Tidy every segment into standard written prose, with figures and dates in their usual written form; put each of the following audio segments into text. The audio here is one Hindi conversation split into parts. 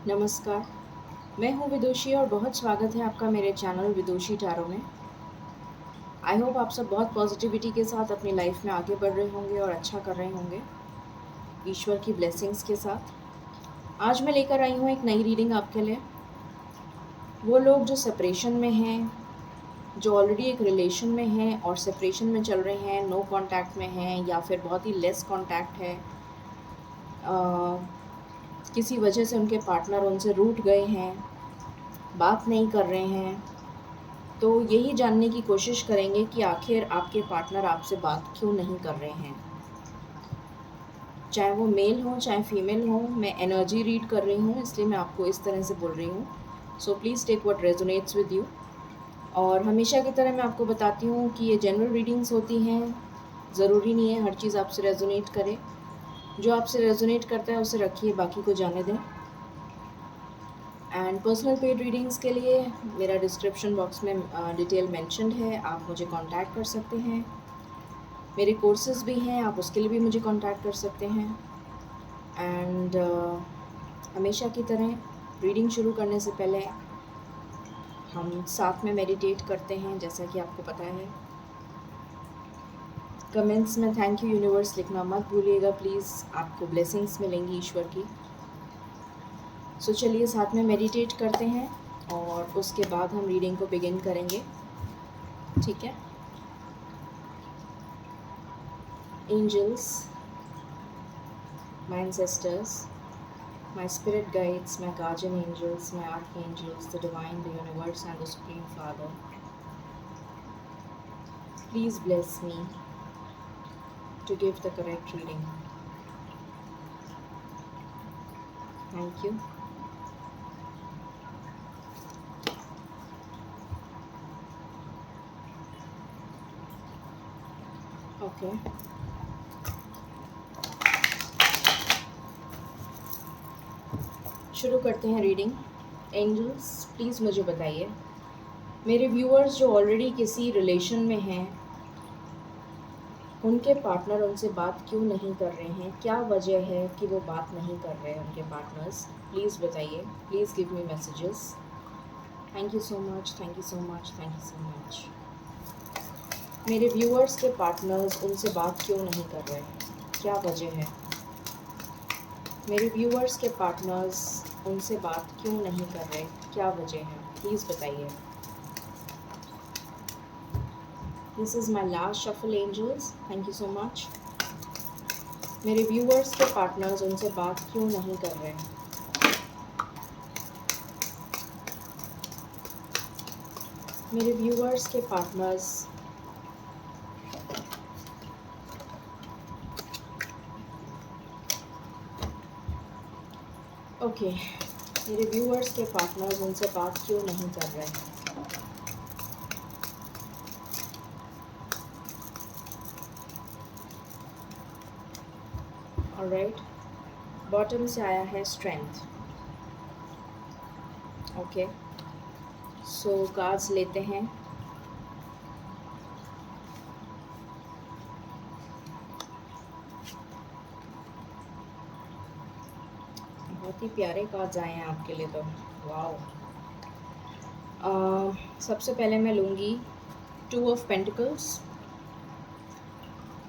नमस्कार, मैं हूँ विदुषी और बहुत स्वागत है आपका मेरे चैनल विदुषी टैरो में। आई होप आप सब बहुत पॉजिटिविटी के साथ अपनी लाइफ में आगे बढ़ रहे होंगे और अच्छा कर रहे होंगे, ईश्वर की ब्लेसिंग्स के साथ। आज मैं लेकर आई हूँ एक नई रीडिंग आपके लिए। वो लोग जो सेपरेशन में हैं, जो ऑलरेडी एक रिलेशन में हैं और सेपरेशन में चल रहे हैं, नो कॉन्टैक्ट में हैं या फिर बहुत ही लेस कॉन्टैक्ट है, किसी वजह से उनके पार्टनर उनसे रूठ गए हैं, बात नहीं कर रहे हैं, तो यही जानने की कोशिश करेंगे कि आखिर आपके पार्टनर आपसे बात क्यों नहीं कर रहे हैं। चाहे वो मेल हो चाहे फीमेल हो, मैं एनर्जी रीड कर रही हूँ, इसलिए मैं आपको इस तरह से बोल रही हूँ। So please take what resonates with you. और हमेशा की तरह मैं आपको बताती हूँ कि ये जनरल रीडिंग्स होती हैं, ज़रूरी नहीं है हर चीज़ आपसे रेजोनेट करे। जो आपसे रेजोनेट करता है उसे रखिए, बाकी को जाने दें। एंड पर्सनल पेड रीडिंग्स के लिए मेरा डिस्क्रिप्शन बॉक्स में डिटेल मेंशन्ड है, आप मुझे कांटेक्ट कर सकते हैं। मेरे कोर्सेज़ भी हैं, आप उसके लिए भी मुझे कांटेक्ट कर सकते हैं। एंड हमेशा की तरह रीडिंग शुरू करने से पहले हम साथ में मेडिटेट करते हैं, जैसा कि आपको पता है। कमेंट्स में थैंक यू यूनिवर्स लिखना मत भूलिएगा प्लीज़, आपको ब्लेसिंग्स मिलेंगी ईश्वर की। सो चलिए साथ में मेडिटेट करते हैं और उसके बाद हम रीडिंग को बिगिन करेंगे, ठीक है। Angels, my ancestors, my spirit guides, my guardian angels, my archangels, the divine, the universe, and the Supreme Father, please bless me to give the correct reading. Thank you. Okay. शुरू करते हैं रीडिंग। एंजल्स, प्लीज़ मुझे बताइए, मेरे व्यूअर्स जो ऑलरेडी किसी रिलेशन में हैं, उनके पार्टनर उनसे बात क्यों नहीं कर रहे हैं? क्या वजह है कि वो बात नहीं कर रहे हैं उनके पार्टनर्स? प्लीज़ बताइए, please give me messages. Thank you so much, thank you so much, thank you so much. मेरे व्यूअर्स के पार्टनर्स उनसे बात क्यों नहीं कर रहे हैं? क्या वजह है? मेरे व्यूअर्स के पार्टनर्स उनसे बात क्यों नहीं कर रहे? क्या वजह है? प्लीज़ बताइए। This is my last shuffle angels, thank you so much. मेरे व्यूअर्स के पार्टनर्स उनसे बात क्यों नहीं कर रहे हैं? मेरे व्यूअर्स के पार्टनर्स ओके मेरे व्यूअर्स के पार्टनर्स उनसे बात क्यों नहीं कर रहे हैं? ऑलराइट, बॉटम से आया है स्ट्रेंथ। ओके, सो कार्ड्स लेते हैं। बहुत ही प्यारे कार्ड्स आए हैं आपके लिए तो, वाओ। सबसे पहले मैं लूँगी 2 ऑफ पेंटिकल्स।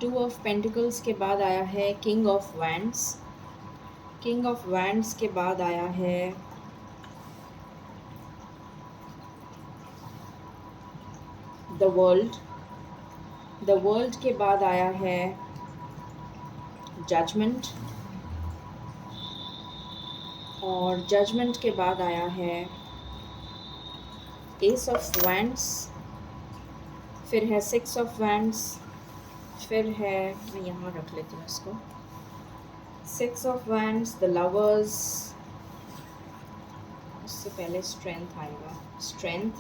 2 ऑफ पेंटिकल्स के बाद आया है king of wands. King of wands के बाद आया है द वर्ल्ड। द वर्ल्ड के बाद आया है जजमेंट, और जजमेंट के बाद आया है एस ऑफ वैंड्स, फिर है 6 ऑफ वैंड्स, फिर है, मैं यहाँ रख लेती हूँ इसको, 6 ऑफ वैंड्स, द लवर्स, उससे पहले स्ट्रेंथ आएगा, strength,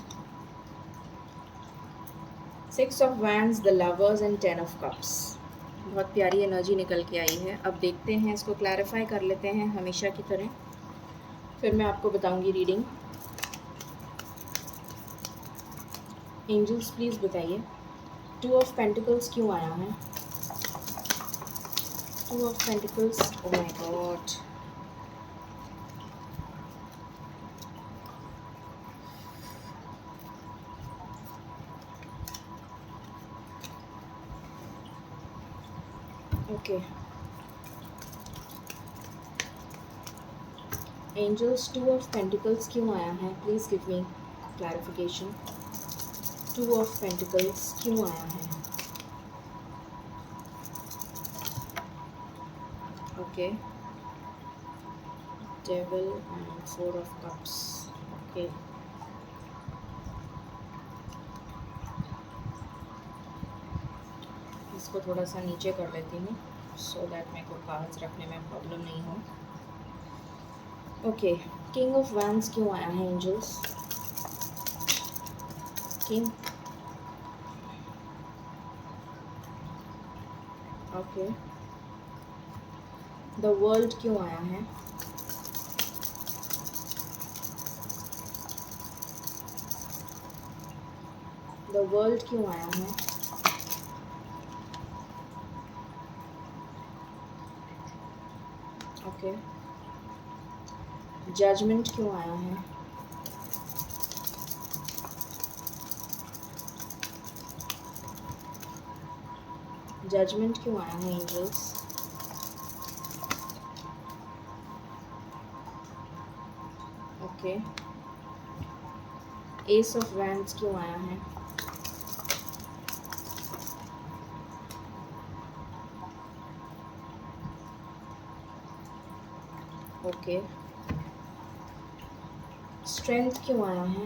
6 of wands, the lovers and 10 of cups. बहुत प्यारी एनर्जी निकल के आई है। अब देखते हैं, इसको क्लैरिफाई कर लेते हैं हमेशा की तरह, फिर मैं आपको बताऊंगी रीडिंग। एंजल्स प्लीज़ बताइए 2 ऑफ पेंटिकल्स क्यों आया है? 2 of pentacles, oh my god, okay, angels two of pentacles क्यों आया है? Please give me clarification. Two of pentacles क्यों आया है? Okay, devil and four of cups. Okay, इसको थोड़ा सा नीचे कर लेती हूँ सो दैट मेरे को कागज रखने में प्रॉब्लम नहीं हो। ओके, किंग ऑफ वैंस क्यों आया है angels? King, okay, the world क्यों आया है? द वर्ल्ड क्यों आया है? ओके, जजमेंट क्यों आया है? जजमेंट क्यों आया है angels? Okay, ace of wands क्यों आया है? ओके, स्ट्रेंथ क्यों आया है?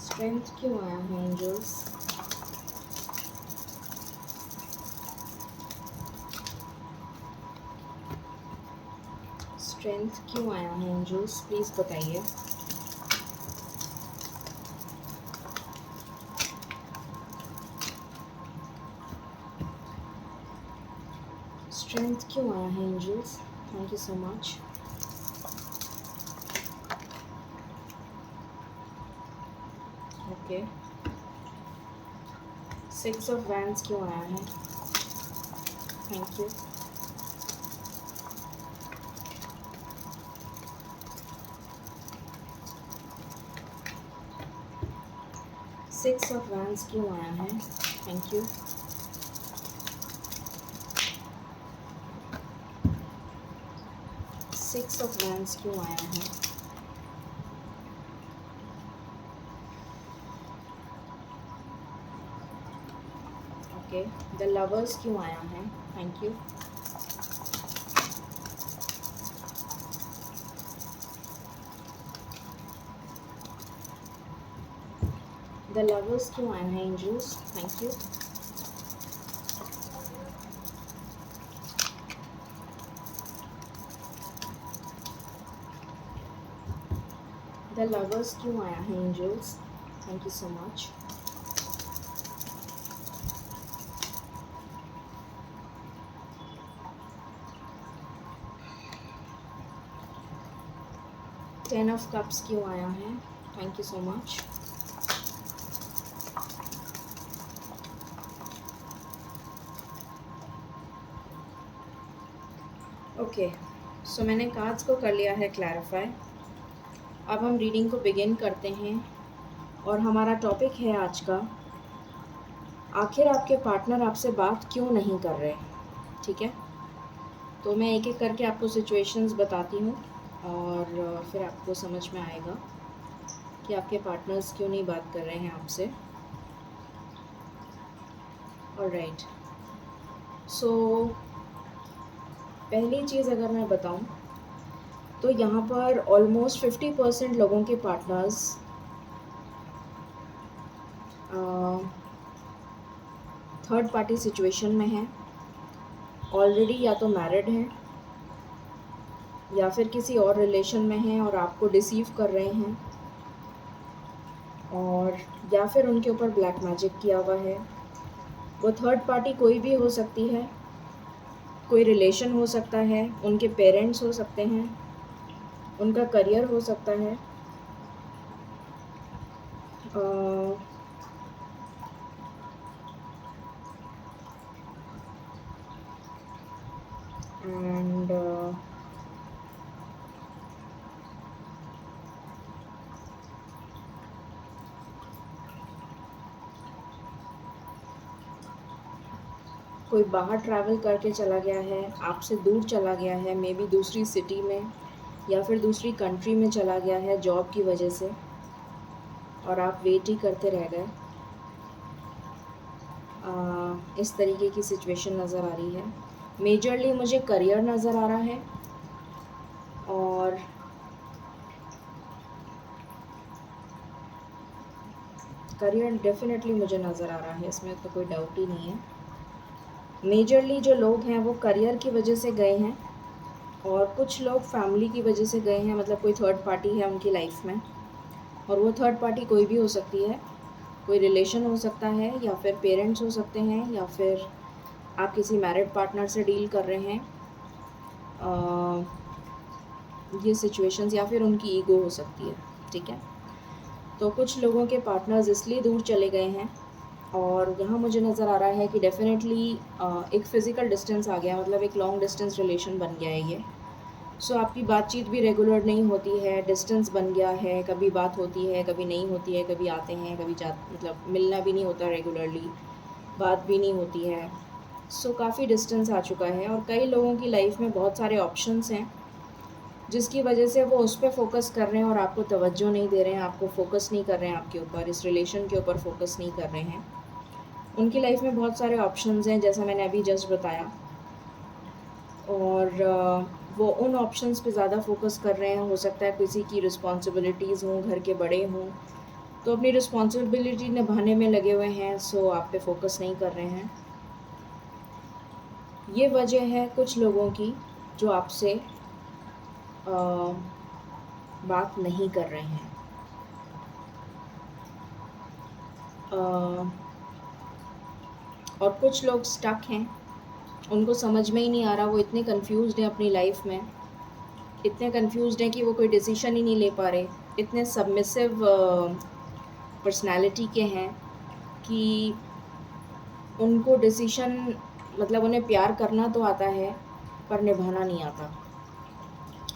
स्ट्रेंथ क्यों आया है एंजल्स? स्ट्रेंथ क्यों आया है एंजल्स? प्लीज़ बताइए। स्ट्रेंथ क्यों आया है angels? Thank you so much. Okay, six of wands क्यों आया है? Thank you. Six of wands क्यों आया है? Thank you. Six of wands क्यों आया है? ओके, द लवर्स क्यों आया है? Thank you. द लवर्स क्यों आया है angels? Thank you. The lovers क्यों आया है angels? Thank you so much. Ten of cups क्यों आया है? Thank you so much. Okay, so मैंने कार्ड्स को कर लिया है क्लैरिफाई। अब हम रीडिंग को बिगिन करते हैं और हमारा टॉपिक है आज का, आखिर आपके पार्टनर आपसे बात क्यों नहीं कर रहे? ठीक है, तो मैं एक एक करके आपको सिचुएशंस बताती हूँ और फिर आपको समझ में आएगा कि आपके पार्टनर्स क्यों नहीं बात कर रहे हैं आपसे। ऑलराइट, सो पहली चीज़ अगर मैं बताऊँ तो यहाँ पर ऑलमोस्ट 50% लोगों के पार्टनर्स थर्ड पार्टी सिचुएशन में हैं, ऑलरेडी या तो मैरिड हैं या फिर किसी और रिलेशन में हैं और आपको डिसीव कर रहे हैं, और या फिर उनके ऊपर ब्लैक मैजिक किया हुआ है। वो थर्ड पार्टी कोई भी हो सकती है, कोई रिलेशन हो सकता है, उनके पेरेंट्स हो सकते हैं, उनका करियर हो सकता है, एंड कोई बाहर ट्रैवल करके चला गया है, आपसे दूर चला गया है, मे बी दूसरी सिटी में या फिर दूसरी कंट्री में चला गया है जॉब की वजह से, और आप वेट ही करते रह गए। इस तरीके की सिचुएशन नज़र आ रही है। मेजरली मुझे करियर नज़र आ रहा है, और करियर डेफिनेटली मुझे नज़र आ रहा है, इसमें तो कोई डाउट ही नहीं है। मेजरली जो लोग हैं वो करियर की वजह से गए हैं, और कुछ लोग फैमिली की वजह से गए हैं, मतलब कोई थर्ड पार्टी है उनकी लाइफ में, और वो थर्ड पार्टी कोई भी हो सकती है। कोई रिलेशन हो सकता है, या फिर पेरेंट्स हो सकते हैं, या फिर आप किसी मैरिड पार्टनर से डील कर रहे हैं। ये सिचुएशंस, या फिर उनकी ईगो हो सकती है। ठीक है, तो कुछ लोगों के पार्टनर्स इसलिए दूर चले गए हैं, और यहाँ मुझे नज़र आ रहा है कि डेफिनेटली एक फ़िज़िकल डिस्टेंस आ गया, मतलब एक लॉन्ग डिस्टेंस रिलेशन बन गया है ये। सो आपकी बातचीत भी रेगुलर नहीं होती है, डिस्टेंस बन गया है, कभी बात होती है, कभी नहीं होती है, कभी आते हैं, कभी मतलब मिलना भी नहीं होता रेगुलरली, बात भी नहीं होती है। सो काफ़ी डिस्टेंस आ चुका है, और कई लोगों की लाइफ में बहुत सारे ऑप्शंस हैं, जिसकी वजह से वो उस पर फ़ोकस कर रहे हैं और आपको तवज्जो नहीं दे रहे हैं, आपको फ़ोकस नहीं कर रहे हैं, आपके ऊपर, इस रिलेशन के ऊपर फ़ोकस नहीं कर रहे हैं। उनकी लाइफ में बहुत सारे ऑप्शंस हैं, जैसा मैंने अभी जस्ट बताया, और वो उन ऑप्शंस पे ज़्यादा फ़ोकस कर रहे हैं। हो सकता है किसी की रिस्पॉन्सिबिलिटीज़ हों, घर के बड़े हों, तो अपनी रिस्पॉन्सिबिलिटी निभाने में लगे हुए हैं, सो आप पे फ़ोकस नहीं कर रहे हैं। ये वजह है कुछ लोगों की जो आपसे बात नहीं कर रहे हैं। और कुछ लोग स्टक हैं, उनको समझ में ही नहीं आ रहा, वो इतने कंफ्यूज्ड हैं अपनी लाइफ में, इतने कंफ्यूज्ड हैं कि वो कोई डिसीजन ही नहीं ले पा रहे, इतने सबमिसिव पर्सनालिटी के हैं कि उनको डिसीजन, मतलब उन्हें प्यार करना तो आता है पर निभाना नहीं आता।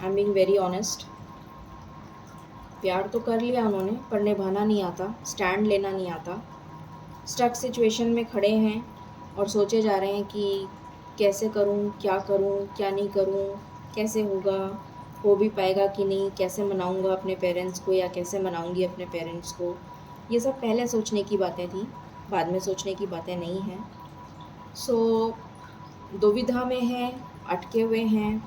I am being very honest, प्यार तो कर लिया उन्होंने पर निभाना नहीं आता, स्टैंड लेना नहीं आता। स्टक सिचुएशन में खड़े हैं और सोचे जा रहे हैं कि कैसे करूं, क्या नहीं करूं, कैसे होगा, हो भी पाएगा कि नहीं, कैसे मनाऊंगा अपने पेरेंट्स को या कैसे मनाऊंगी अपने पेरेंट्स को। ये सब पहले सोचने की बातें थी, बाद में सोचने की बातें नहीं हैं। सो दुविधा में हैं, अटके हुए हैं,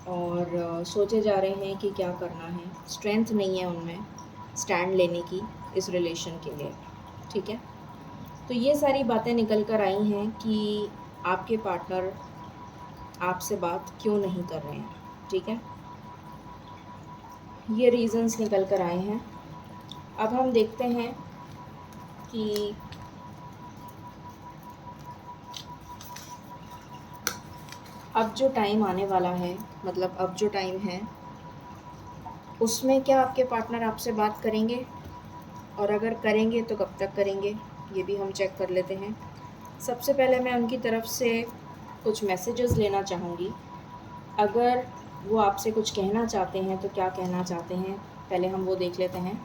और सोचे जा रहे हैं कि क्या करना है। स्ट्रेंथ नहीं है उनमें स्टैंड लेने की इस रिलेशन के लिए। ठीक है, तो ये सारी बातें निकल कर आई हैं कि आपके पार्टनर आपसे बात क्यों नहीं कर रहे हैं। ठीक है, ये रीज़न्स निकल कर आए हैं। अब हम देखते हैं कि अब जो टाइम आने वाला है, मतलब अब जो टाइम है, उसमें क्या आपके पार्टनर आपसे बात करेंगे, और अगर करेंगे तो कब तक करेंगे, ये भी हम चेक कर लेते हैं। सबसे पहले मैं उनकी तरफ से कुछ मैसेजेस लेना चाहूँगी। अगर वो आपसे कुछ कहना चाहते हैं तो क्या कहना चाहते हैं, पहले हम वो देख लेते हैं।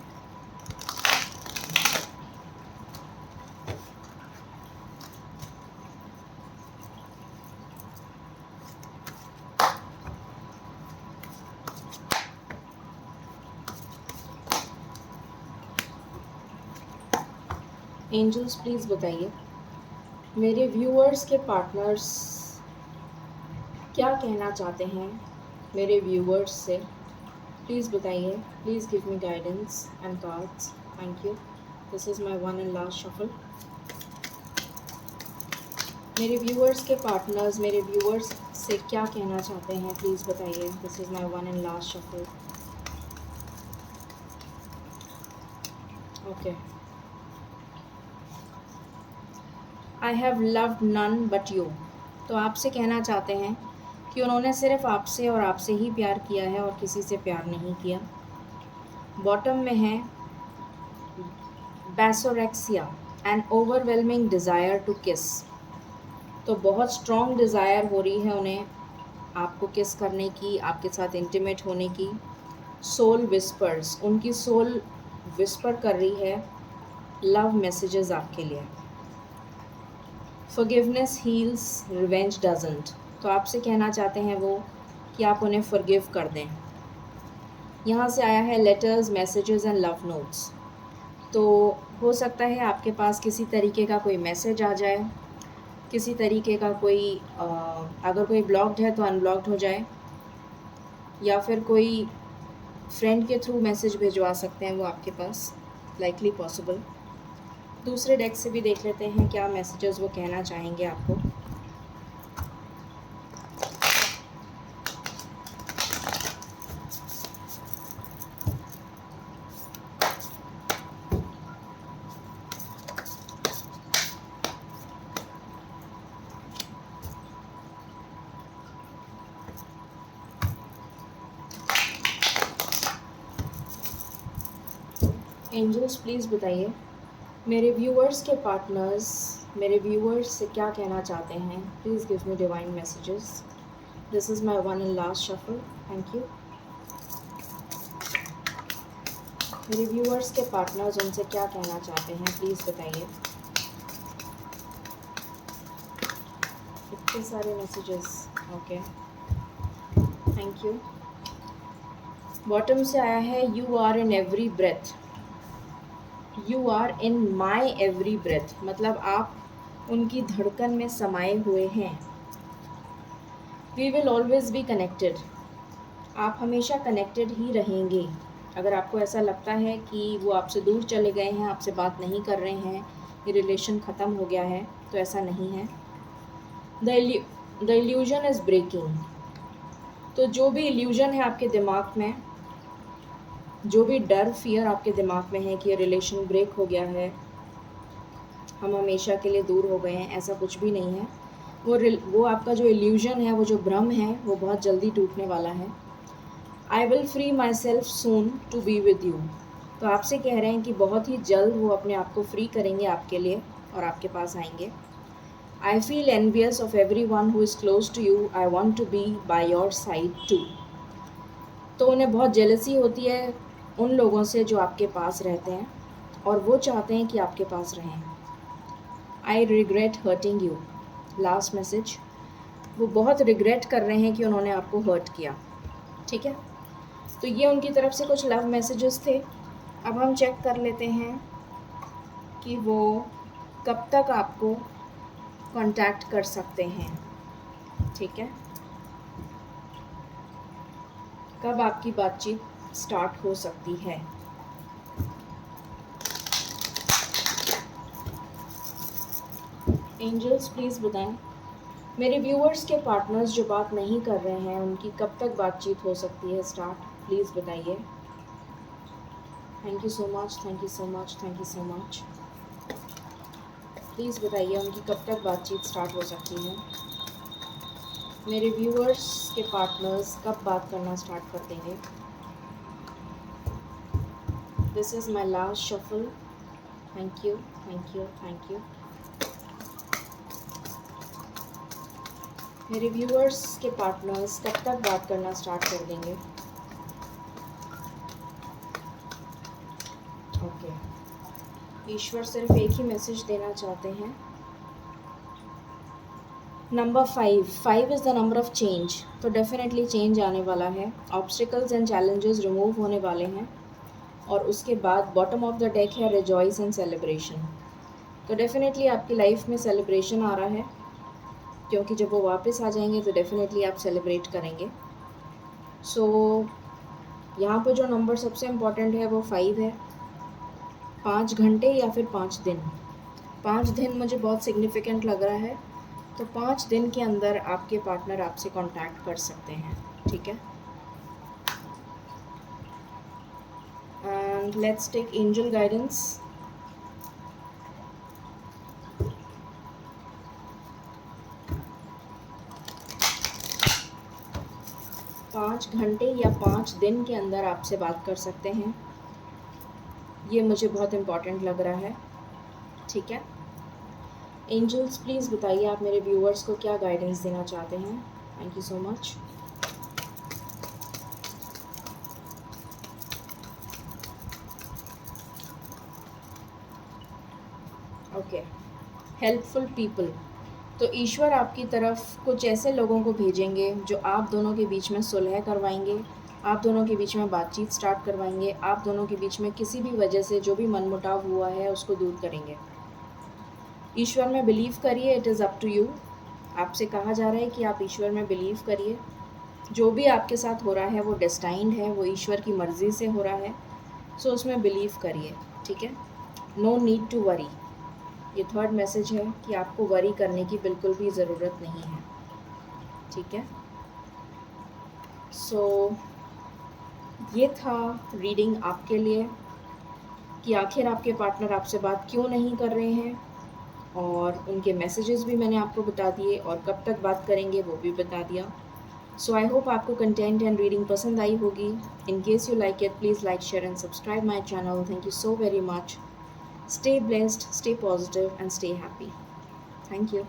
एंजल्स प्लीज़ बताइए मेरे व्यूअर्स के पार्टनर्स क्या कहना चाहते हैं मेरे व्यूअर्स से। प्लीज़ बताइए, please give me guidance and cards. Thank you. This is my one and last shuffle. मेरे व्यूअर्स के पार्टनर्स मेरे व्यूअर्स से क्या कहना चाहते हैं, प्लीज़ बताइए। This is my one and last shuffle. Okay, I have loved none but you. तो आपसे कहना चाहते हैं कि उन्होंने सिर्फ आपसे और आपसे ही प्यार किया है और किसी से प्यार नहीं किया। बॉटम में है बैसोरेक्सिया, एन ओवरवेलमिंग डिज़ायर टू किस। तो बहुत स्ट्रॉन्ग डिज़ायर हो रही है उन्हें आपको किस करने की, आपके साथ इंटीमेट होने की। सोल विस्पर्स, उनकी सोल विस्पर कर रही है लव मैसेजेस आपके लिए। Forgiveness heels, revenge doesn't. तो आपसे कहना चाहते हैं वो कि आप उन्हें फॉरगिव कर दें। यहाँ से आया है letters, messages and love notes. तो हो सकता है आपके पास किसी तरीके का कोई मैसेज आ जाए, किसी तरीके का कोई अगर कोई ब्लॉक्ड है तो अनब्लॉक्ड हो जाए, या फिर कोई फ्रेंड के थ्रू मैसेज भिजवा सकते हैं वो आपके पास, लाइकली पॉसिबल। दूसरे डेक से भी देख लेते हैं क्या मैसेजेस वो कहना चाहेंगे आपको। एंजल्स प्लीज़ बताइए मेरे व्यूअर्स के पार्टनर्स मेरे व्यूअर्स से क्या कहना चाहते हैं। Please give me divine messages. This is my one and last shuffle. Thank you. मेरे व्यूअर्स के पार्टनर्स उनसे क्या कहना चाहते हैं, प्लीज़ बताइए। इतने सारे messages. Okay, thank you. Bottom से आया है you are in every breath, you are in my every breath. मतलब आप उनकी धड़कन में समाये हुए हैं। We will always be connected, आप हमेशा कनेक्टेड ही रहेंगे। अगर आपको ऐसा लगता है कि वो आपसे दूर चले गए हैं, आपसे बात नहीं कर रहे हैं, ये रिलेशन ख़त्म हो गया है, तो ऐसा नहीं है। The illusion is breaking. तो जो भी इल्यूजन है आपके दिमाग में, जो भी डर फियर आपके दिमाग में है कि ये रिलेशन ब्रेक हो गया है, हम हमेशा के लिए दूर हो गए हैं, ऐसा कुछ भी नहीं है। वो आपका जो इल्यूजन है, वो जो भ्रम है, वो बहुत जल्दी टूटने वाला है। I will free myself soon to be with you. तो आपसे कह रहे हैं कि बहुत ही जल्द वो अपने आप को फ्री करेंगे आपके लिए और आपके पास आएंगे। I feel envious of everyone who is close to you, I want to be by your side too. तो उन्हें बहुत जेलसी होती है उन लोगों से जो आपके पास रहते हैं, और वो चाहते हैं कि आपके पास रहें। I regret hurting you. Last message, वो बहुत रिग्रेट कर रहे हैं कि उन्होंने आपको हर्ट किया। ठीक है, तो ये उनकी तरफ से कुछ लव मैसेजेस थे। अब हम चेक कर लेते हैं कि वो कब तक आपको कांटेक्ट कर सकते हैं। ठीक है, कब आपकी बातचीत स्टार्ट हो सकती है। एंजल्स प्लीज़ बताएं मेरे व्यूअर्स के पार्टनर्स जो बात नहीं कर रहे हैं, उनकी कब तक बातचीत हो सकती है स्टार्ट, प्लीज़ बताइए। Thank you so much, thank you so much, thank you so much. Please बताइए उनकी कब तक बातचीत स्टार्ट हो सकती है। मेरे व्यूअर्स के पार्टनर्स कब बात करना स्टार्ट कर देंगे। This is my last shuffle. Thank you, thank you, thank you. मेरे व्यूअर्स के पार्टनर्स कब तक बात करना स्टार्ट कर देंगे। ओके, ईश्वर सिर्फ एक ही मैसेज देना चाहते हैं। Number 5 is the number of change. तो डेफिनेटली चेंज आने वाला है, ऑब्स्टिकल्स एंड चैलेंजेस रिमूव होने वाले हैं। और उसके बाद बॉटम ऑफ द डेक है रिजॉइस एंड सेलिब्रेशन। तो डेफिनेटली आपकी लाइफ में सेलिब्रेशन आ रहा है, क्योंकि जब वो वापस आ जाएंगे तो डेफिनेटली आप सेलिब्रेट करेंगे। सो यहाँ पर जो नंबर सबसे इम्पॉर्टेंट है वो 5 है। 5 घंटे या फिर 5 दिन। 5 दिन मुझे बहुत सिग्निफिकेंट लग रहा है। तो 5 दिन के अंदर आपके पार्टनर आपसे कांटेक्ट कर सकते हैं। ठीक है, and let's take angel guidance. पाँच घंटे या 5 दिन के अंदर आपसे बात कर सकते हैं, ये मुझे बहुत इम्पॉर्टेंट लग रहा है। ठीक है, एंजल्स प्लीज़ बताइए आप मेरे व्यूअर्स को क्या गाइडेंस देना चाहते हैं। Thank you so much. Okay, helpful people. तो ईश्वर आपकी तरफ कुछ ऐसे लोगों को भेजेंगे जो आप दोनों के बीच में सुलह करवाएंगे, आप दोनों के बीच में बातचीत स्टार्ट करवाएंगे, आप दोनों के बीच में किसी भी वजह से जो भी मनमुटाव हुआ है उसको दूर करेंगे। ईश्वर में बिलीव करिए, it is up to you. आपसे कहा जा रहा है कि आप ईश्वर में बिलीव करिए। जो भी आपके साथ हो रहा है वो डेस्टाइंड है, वो ईश्वर की मर्ज़ी से हो रहा है, सो उसमें बिलीव करिए, ठीक है। No need to worry. ये थर्ड मैसेज है कि आपको वरी करने की बिल्कुल भी ज़रूरत नहीं है, ठीक है। सो ये था रीडिंग आपके लिए कि आखिर आपके पार्टनर आपसे बात क्यों नहीं कर रहे हैं, और उनके मैसेजेस भी मैंने आपको बता दिए, और कब तक बात करेंगे वो भी बता दिया। सो आई होप आपको कंटेंट एंड रीडिंग पसंद आई होगी। In case you like it, please like, share and subscribe my channel. Thank you so very much. Stay blessed, stay positive, and stay happy. Thank you.